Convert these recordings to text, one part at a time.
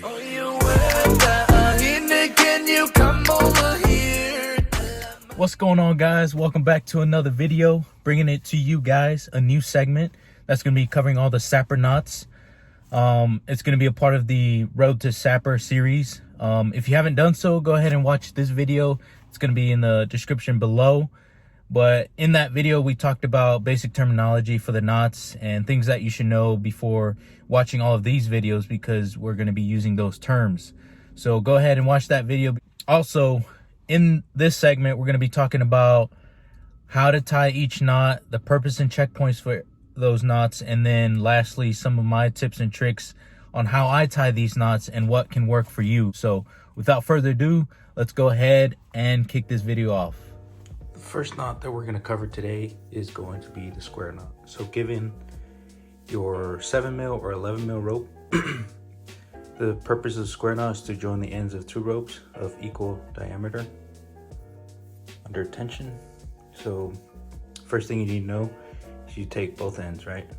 Oh, you with that? Can you come over here? What's going on, guys? Welcome back to another video, bringing it to you guys, a new segment that's going to be covering all the Sapper Knots. It's going to be a part of the Road to Sapper series. If you haven't done so, go ahead and watch this video. It's going to be in the description below. But in that video, we talked about basic terminology for the knots and things that you should know before watching all of these videos, because we're going to be using those terms. So go ahead and watch that video. Also, in this segment, we're going to be talking about how to tie each knot, the purpose and checkpoints for those knots, and then lastly, some of my tips and tricks on how I tie these knots and what can work for you. So without further ado, let's go ahead and kick this video off. The first knot that we're going to cover today is going to be the square knot. So given your 7mm or 11mm rope, the purpose of the square knot is to join the ends of two ropes of equal diameter under tension. So first thing you need to know is you take both ends, right?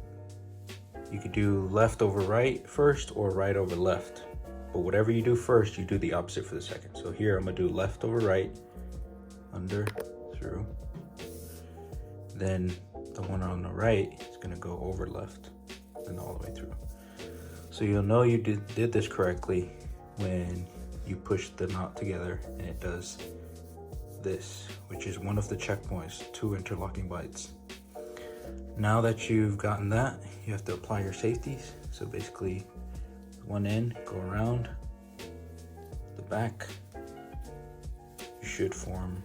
You could do left over right first or right over left, but whatever you do first, you do the opposite for the second. So here I'm gonna do left over right, under, through. Then the one on the right is gonna go over left and all the way through. So you'll know you did this correctly when you push the knot together and it does this, which is one of the checkpoints, 2 interlocking bights. Now that you've gotten that, you have to apply your safeties. So basically, one end, go around the back. You should form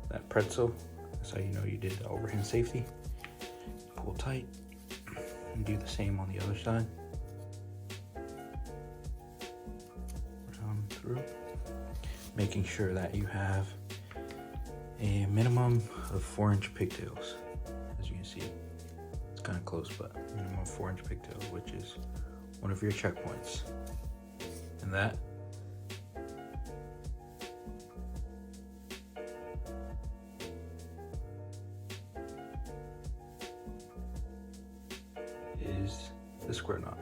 that pretzel. That's how you know you did the overhand safety. Pull tight and do the same on the other side. Down through, making sure that you have a minimum of 4-inch pigtails. As you can see, it's kind of close, but minimum 4-inch pigtails, which is one of your checkpoints. And that is the square knot.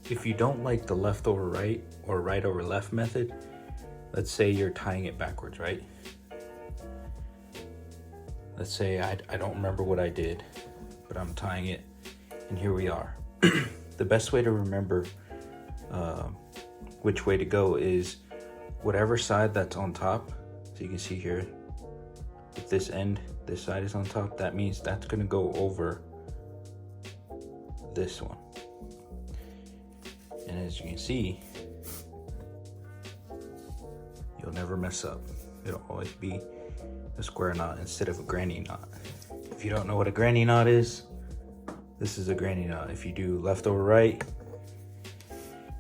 If you don't like the left over right or right over left method, let's say you're tying it backwards, right? Let's say I don't remember what I did, but I'm tying it, and here we are. The best way to remember which way to go is whatever side that's on top. So you can see here, if this end, this side is on top, that means that's gonna go over this one. And as you can see, you'll never mess up. It'll always be a square knot instead of a granny knot. If you don't know what a granny knot is, this is a granny knot. If you do left over right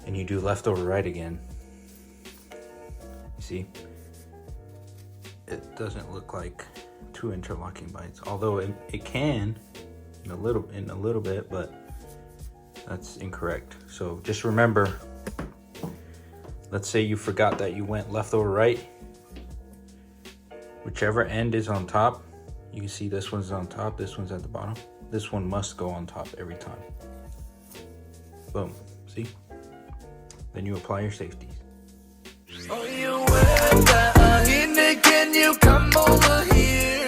and you do left over right again, you see, it doesn't look like 2 interlocking bights, although it can in a little bit, but that's incorrect. So just remember, let's say you forgot that you went left over right. Whichever end is on top, you can see this one's on top, this one's at the bottom. This one must go on top every time. Boom, see? Then you apply your safeties. Oh, you with that? Can you come over here?